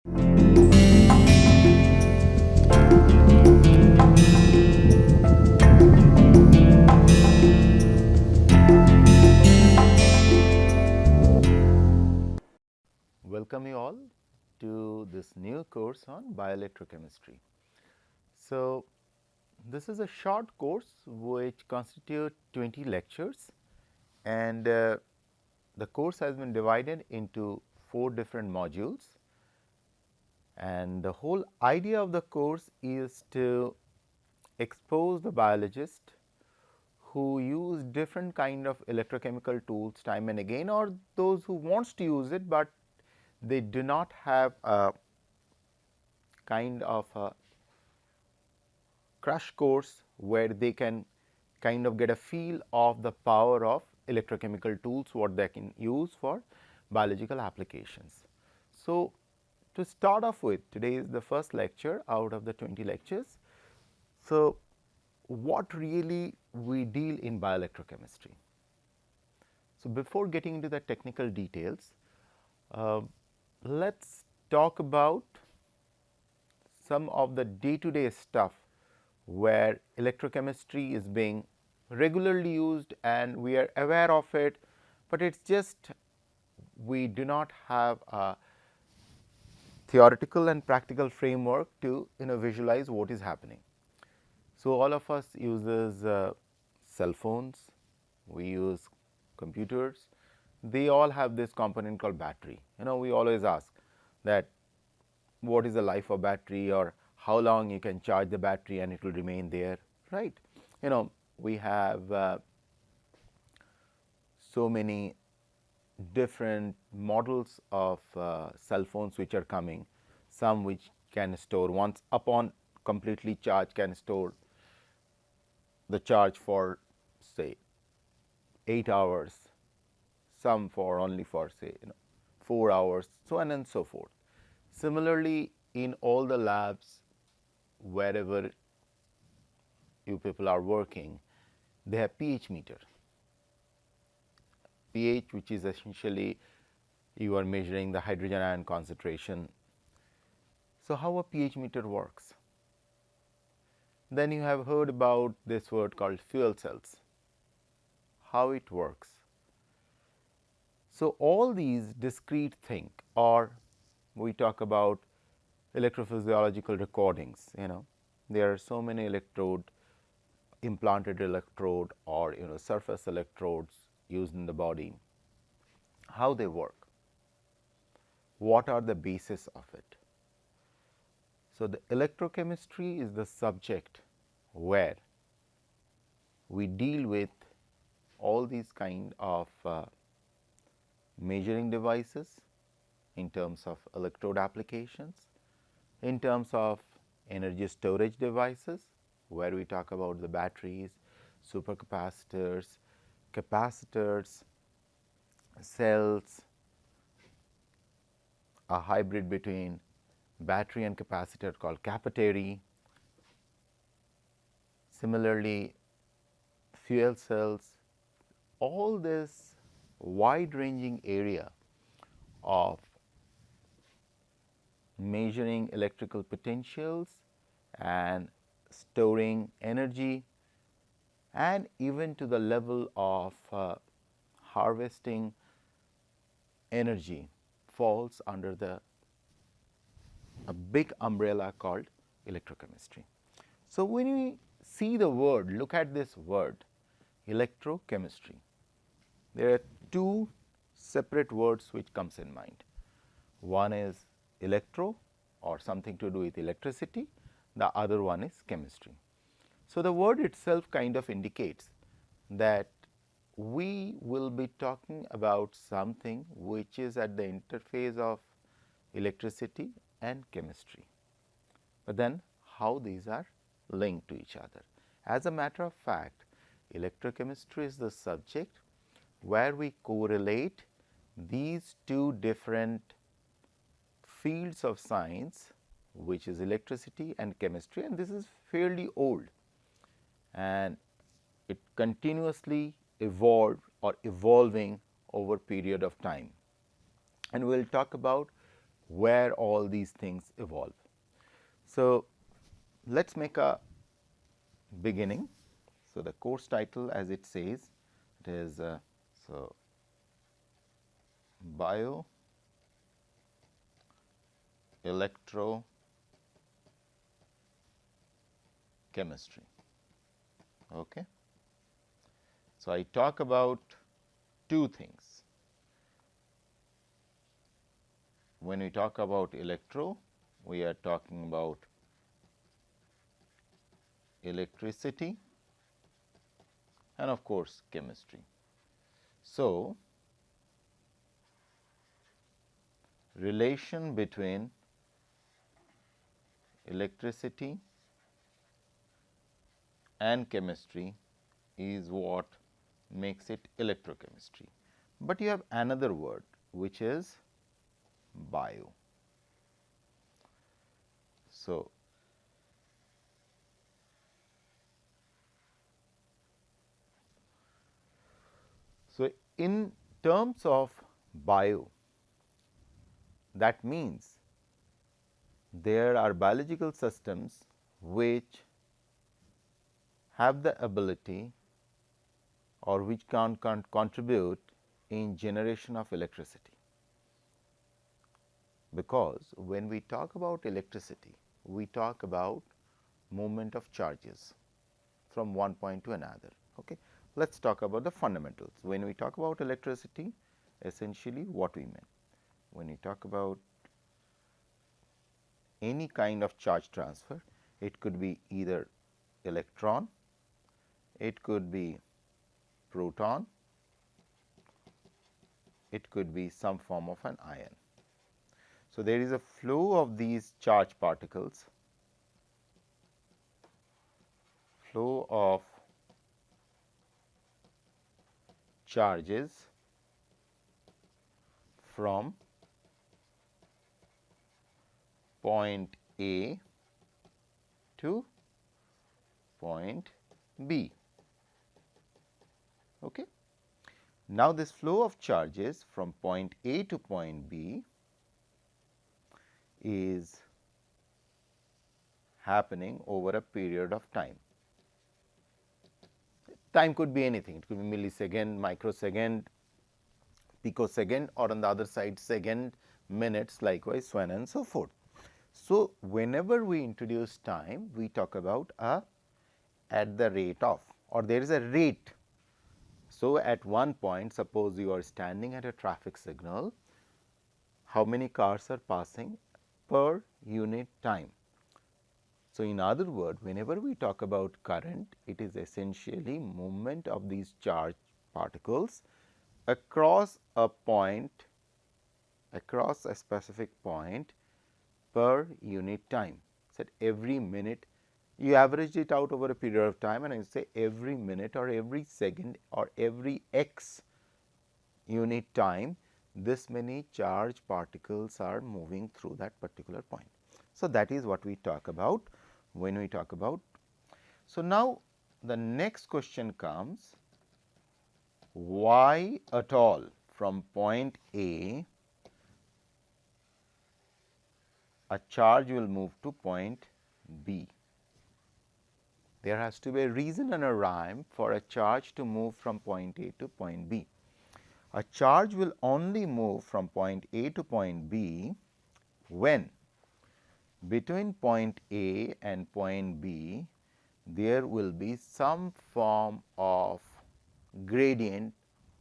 Welcome you all to this new course on bioelectrochemistry. So, this is a short course which constitutes 20 lectures, and the course has been divided into 4 different modules, and the whole idea of the course is to expose the biologist who use different kind of electrochemical tools time and again, or those who wants to use it, but they do not have a kind of a crash course where they can kind of get a feel of the power of electrochemical tools, what they can use for biological applications. So, to start off with, today is the first lecture out of the 20 lectures. So, what really we deal in bioelectrochemistry? So, before getting into the technical details, let us talk about some of the day-to-day stuff where electrochemistry is being regularly used and we are aware of it, but it is just we do not have a theoretical and practical framework to visualize what is happening. So, all of us uses cell phones, we use computers, they all have this component called battery. We always ask that what is the life of battery, or how long you can charge the battery and it will remain there, right. We have so many different models of cell phones which are coming, some which can store once upon completely charged can store the charge for say 8 hours, some for only for say 4 hours, so on and so forth. Similarly, in all the labs wherever you people are working, they have pH meter. pH, which is essentially you are measuring the hydrogen ion concentration. So, how a pH meter works? Then you have heard about this word called fuel cells, how it works. So, all these discrete things, or we talk about electrophysiological recordings, there are so many electrode, implanted electrode, or surface electrodes used in the body, how they work, what are the basis of it. So, the electrochemistry is the subject where we deal with all these kind of measuring devices in terms of electrode applications, in terms of energy storage devices, where we talk about the batteries, supercapacitors, capacitors, cells, a hybrid between battery and capacitor called capillary. Similarly, fuel cells, all this wide ranging area of measuring electrical potentials and storing energy, and even to the level of harvesting energy falls under a big umbrella called electrochemistry. So, when we see the word, look at this word electrochemistry, there are two separate words which comes in mind. One is electro, or something to do with electricity, the other one is chemistry. So, the word itself kind of indicates that we will be talking about something which is at the interface of electricity and chemistry, but then how these are linked to each other. As a matter of fact, electrochemistry is the subject where we correlate these two different fields of science, which is electricity and chemistry, and this is fairly old and it continuously evolved or evolving over period of time. And we will talk about where all these things evolve. So, let us make a beginning. So, the course title, as it says, it is so Bioelectrochemistry. Okay. So, I talk about two things. When we talk about electro, we are talking about electricity and of course, chemistry. So, relation between electricity and chemistry is what makes it electrochemistry. But you have another word which is bio. So, in terms of bio, that means there are biological systems which have the ability or which can contribute in generation of electricity. Because when we talk about electricity, we talk about movement of charges from one point to another. Okay. Let us talk about the fundamentals. When we talk about electricity, essentially what we mean. When we talk about any kind of charge transfer, it could be either electron, it could be proton, it could be some form of an ion. So, there is a flow of these charge particles, flow of charges from point A to point B. Okay. Now, this flow of charges from point A to point B is happening over a period of time. Time could be anything, it could be millisecond, microsecond, picosecond, or on the other side second, minutes, likewise so on and so forth. So, whenever we introduce time, we talk about a at the rate of, or there is a rate. So, at one point, suppose you are standing at a traffic signal, how many cars are passing per unit time. So, in other words, whenever we talk about current, it is essentially movement of these charged particles across a point, across a specific point per unit time. So, every minute you average it out over a period of time, and I say every minute or every second or every x unit time, this many charged particles are moving through that particular point. So, that is what we talk about when we talk about. So, now the next question comes, why at all from point A a charge will move to point B? There has to be a reason and a rhyme for a charge to move from point A to point B. A charge will only move from point A to point B when between point A and point B there will be some form of gradient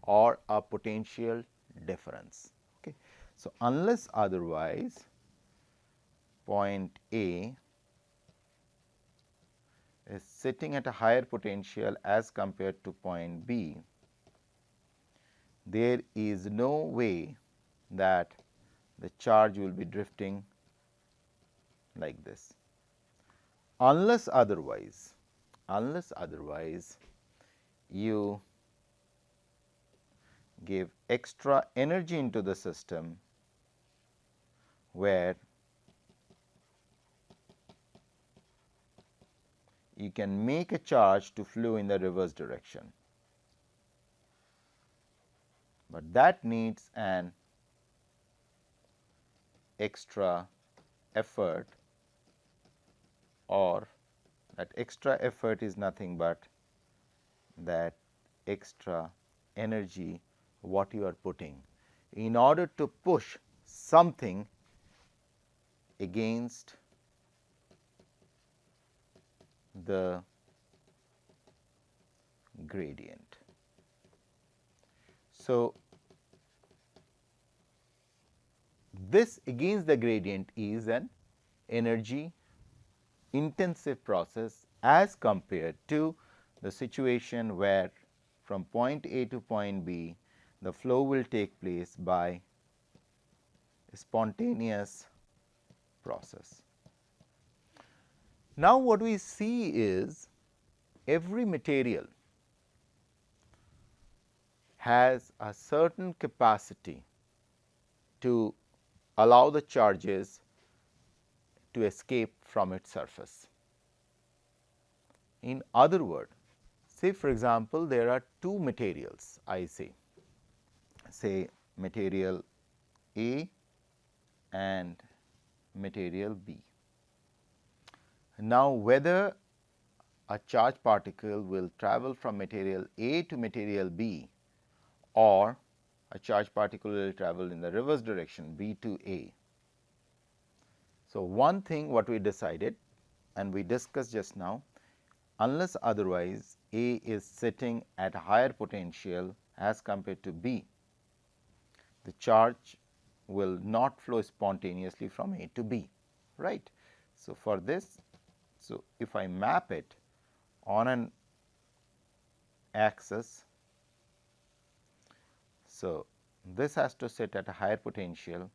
or a potential difference. Okay. So, unless otherwise point A is sitting at a higher potential as compared to point B, there is no way that the charge will be drifting like this, unless otherwise you give extra energy into the system where you can make a charge to flow in the reverse direction, but that needs an extra effort, or that extra effort is nothing but that extra energy what you are putting in order to push something against the gradient. So, this against the gradient is an energy intensive process as compared to the situation where from point A to point B the flow will take place by a spontaneous process. Now, what we see is every material has a certain capacity to allow the charges to escape from its surface. In other words, say for example, there are two materials I say material A and material B. Now, whether a charge particle will travel from material A to material B or a charge particle will travel in the reverse direction B to A. So, one thing what we decided and we discussed just now, unless otherwise A is sitting at a higher potential as compared to B, the charge will not flow spontaneously from A to B, right. So, for this, so if I map it on an axis, so this has to sit at a higher potential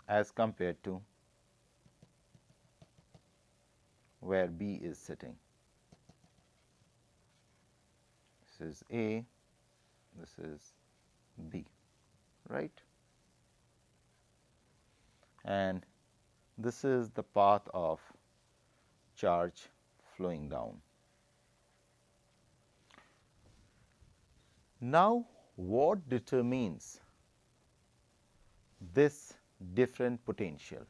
as compared to where B is sitting. This is A, this is B, right, and this is the path of charge flowing down. Now, what determines this different potential?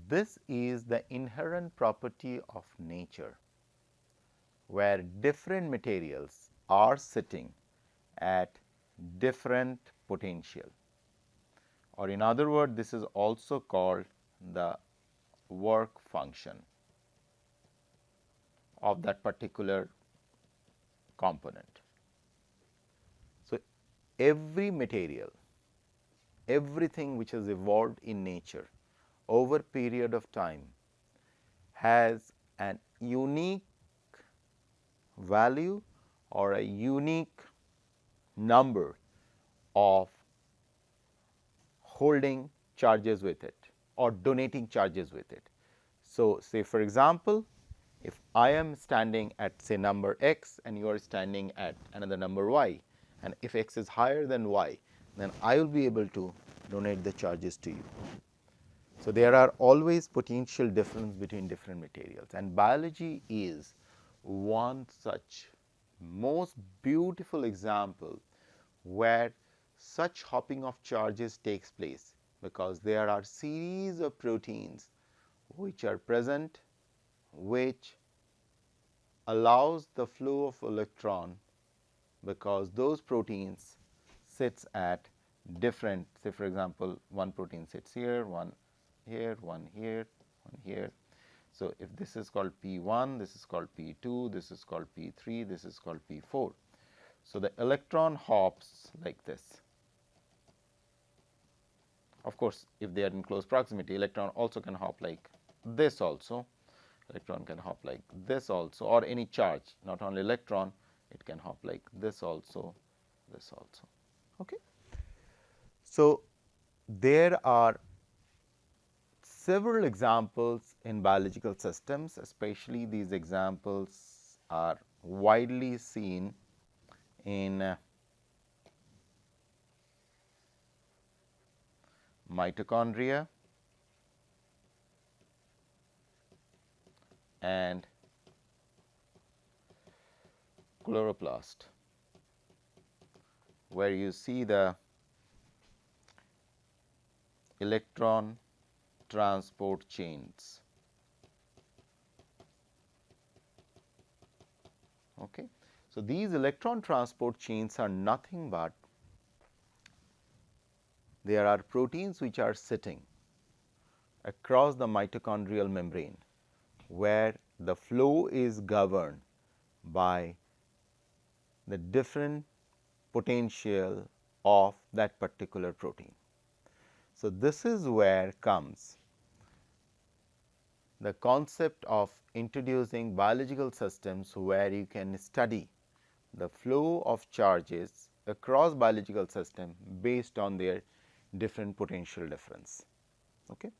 This is the inherent property of nature, where different materials are sitting at different potential, or in other words, this is also called the work function of that particular component. So, every material, everything which has evolved in nature over period of time has an unique value or a unique number of holding charges with it or donating charges with it. So, say for example, if I am standing at say number x and you are standing at another number y, and if x is higher than y, then I will be able to donate the charges to you. So, there are always potential difference between different materials, and biology is one such most beautiful example where such hopping of charges takes place, because there are series of proteins which are present, which allows the flow of electron, because those proteins sits at different, say for example, one protein sits here, one here, one here, one here. So, if this is called P1, this is called P2, this is called P3, this is called P4. So, the electron hops like this. Of course, if they are in close proximity, electron also can hop like this also, electron can hop like this also, or any charge, not only electron, it can hop like this also, this also. Okay. So, there are several examples in biological systems, especially these examples are widely seen in mitochondria and chloroplast. where you see the electron transport chains. Okay. So, these electron transport chains are nothing but there are proteins which are sitting across the mitochondrial membrane, where the flow is governed by the different potential of that particular protein. So, this is where comes the concept of introducing biological systems, where you can study the flow of charges across biological system based on their different potential difference. Okay.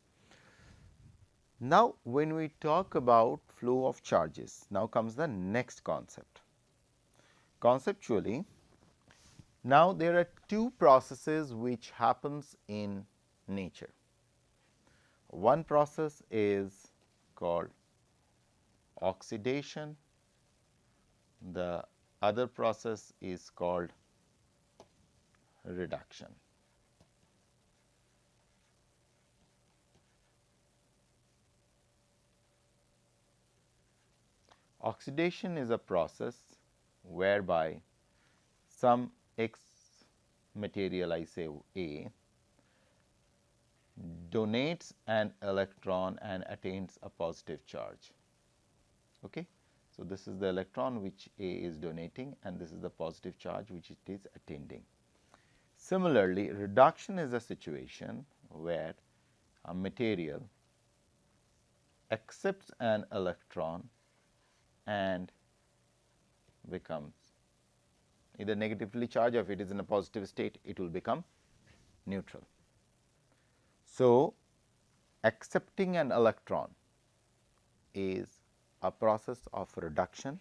Now, when we talk about flow of charges, now comes the next concept. Conceptually, now there are two processes which happens in nature. One process is called oxidation, the other process is called reduction. Oxidation is a process whereby some X material, I say A, donates an electron and attains a positive charge. Okay. So, this is the electron which A is donating, and this is the positive charge which it is attaining. Similarly, reduction is a situation where a material accepts an electron and becomes either negatively charged, or if it is in a positive state, it will become neutral. So, accepting an electron is a process of reduction.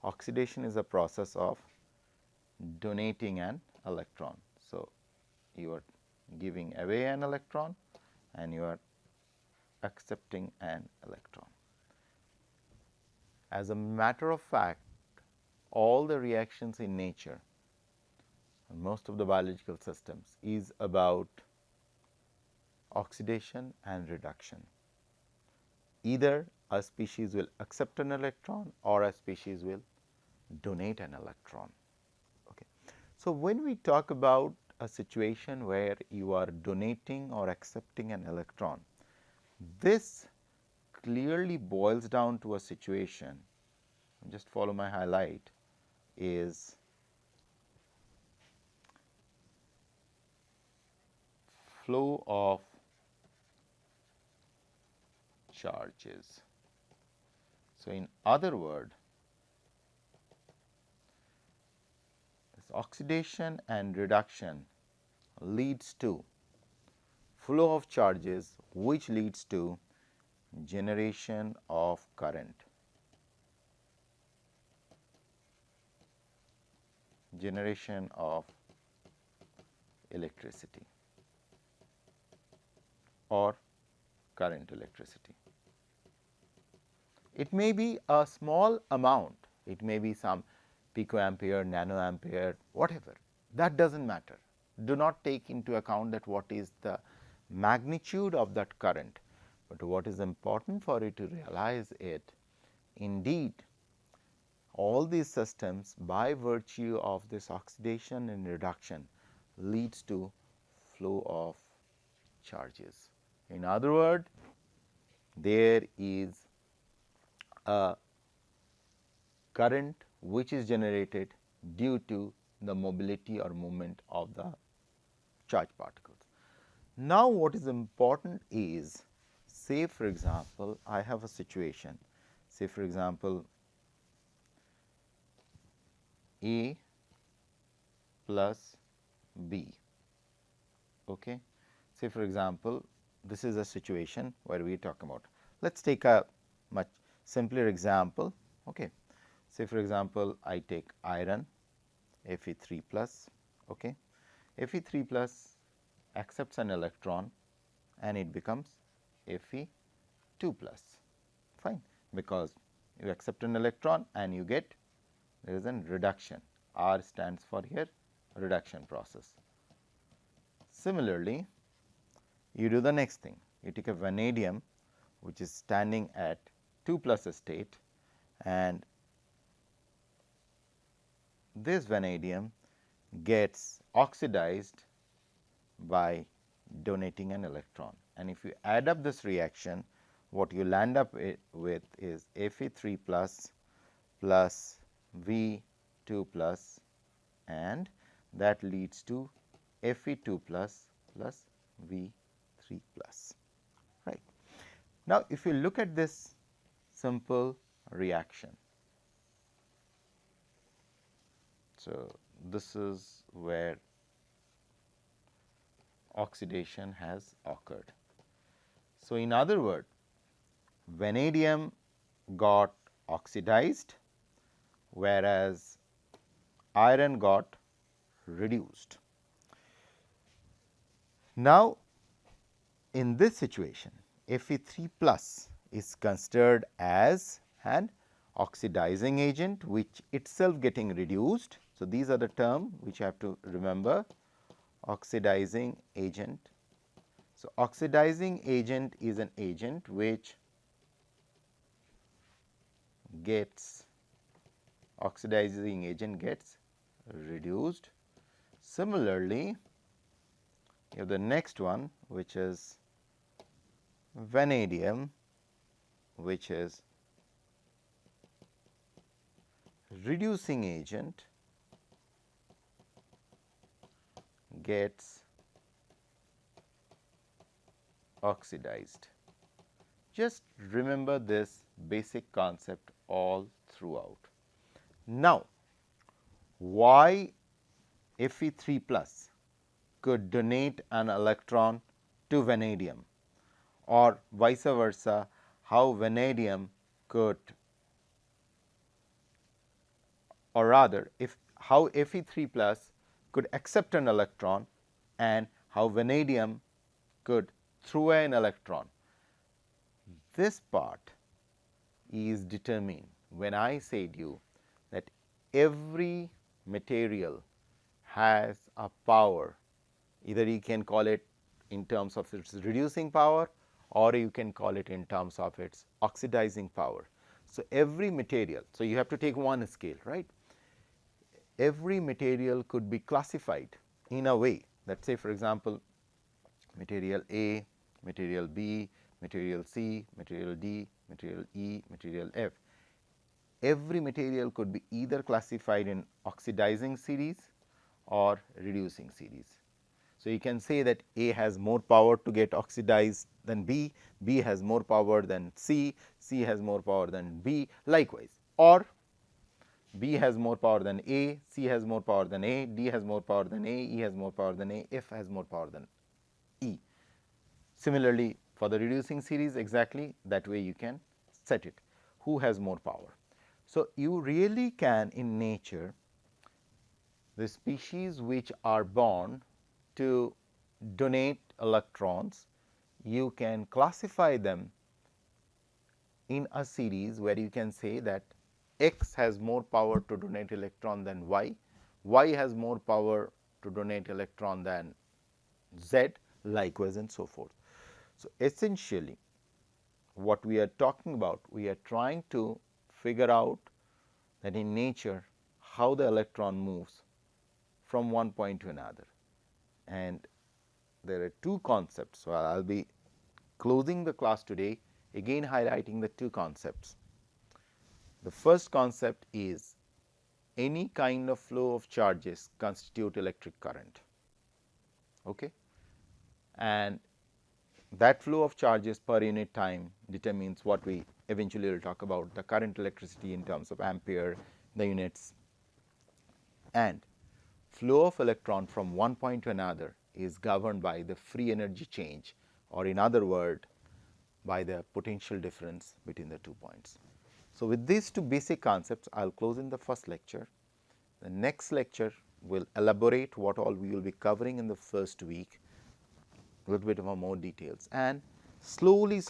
Oxidation is a process of donating an electron. So, you are giving away an electron and you are accepting an electron. As a matter of fact, all the reactions in nature and most of the biological systems is about oxidation and reduction. Either a species will accept an electron or a species will donate an electron. Okay. So, when we talk about a situation where you are donating or accepting an electron, this clearly boils down to a situation, just follow my highlight, is flow of charges. So, in other words, oxidation and reduction leads to flow of charges, which leads to generation of current. Generation of electricity or current electricity. It may be a small amount, it may be some picoampere, nanoampere, whatever, that does not matter. Do not take into account that what is the magnitude of that current, but what is important for you to realize it, indeed all these systems, by virtue of this oxidation and reduction, leads to flow of charges. In other words, there is a current which is generated due to the mobility or movement of the charged particles. Now, what is important is, say for example, I have a situation, say for example, A plus B. Okay. Say for example, this is a situation where we talk about. Let us take a much simpler example. Okay. Say for example, I take iron Fe3 plus. Okay. Fe3 plus accepts an electron and it becomes Fe2 plus. Fine, because you accept an electron and you get, there is a reduction. R stands for here reduction process. Similarly, you do the next thing. You take a vanadium which is standing at 2 plus state, and this vanadium gets oxidized by donating an electron. And if you add up this reaction, what you land up with is Fe3 plus plus V2 plus, and that leads to Fe2 plus plus V3 plus, right. Now, if you look at this simple reaction, so this is where oxidation has occurred. So, in other words, vanadium got oxidized, whereas iron got reduced. Now, in this situation, Fe3 plus is considered as an oxidizing agent which itself getting reduced. So, these are the term which you have to remember, oxidizing agent. So, oxidizing agent is an agent which gets reduced. Similarly, you have the next one which is vanadium, which is reducing agent, gets oxidized. Just remember this basic concept all throughout. Now, why Fe3 plus could donate an electron to vanadium, or vice versa, how vanadium could, or rather if how Fe3 plus could accept an electron and how vanadium could throw away an electron. This part is determined when I said you that every material has a power, either you can call it in terms of its reducing power, or you can call it in terms of its oxidizing power. So, every material, so you have to take one scale, right. Every material could be classified in a way that, say for example, material A, material B, material C, material D, material E, material F. Every material could be either classified in oxidizing series or reducing series. So, you can say that A has more power to get oxidized than B, B has more power than C, C has more power than B, likewise, or B has more power than A, C has more power than A, D has more power than A, E has more power than A, F has more power than E. Similarly, for the reducing series, exactly that way you can set it, who has more power. So, you really can in nature, the species which are born to donate electrons, you can classify them in a series where you can say that X has more power to donate electron than Y, Y has more power to donate electron than Z, likewise and so forth. So, essentially what we are talking about, we are trying to figure out that in nature how the electron moves from one point to another, and there are two concepts. So, I will be closing the class today again highlighting the two concepts. The first concept is any kind of flow of charges constitute electric current, okay? And that flow of charges per unit time determines what we eventually will talk about, the current electricity in terms of ampere, the units, and flow of electron from one point to another is governed by the free energy change, or in other word by the potential difference between the 2 points. So, with these two basic concepts, I will close in the first lecture. The next lecture will elaborate what all we will be covering in the first week, a little bit of more details, and slowly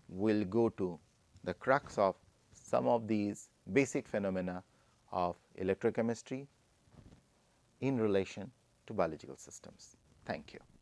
we will go to the crux of some of these basic phenomena of electrochemistry, in relation to biological systems. Thank you.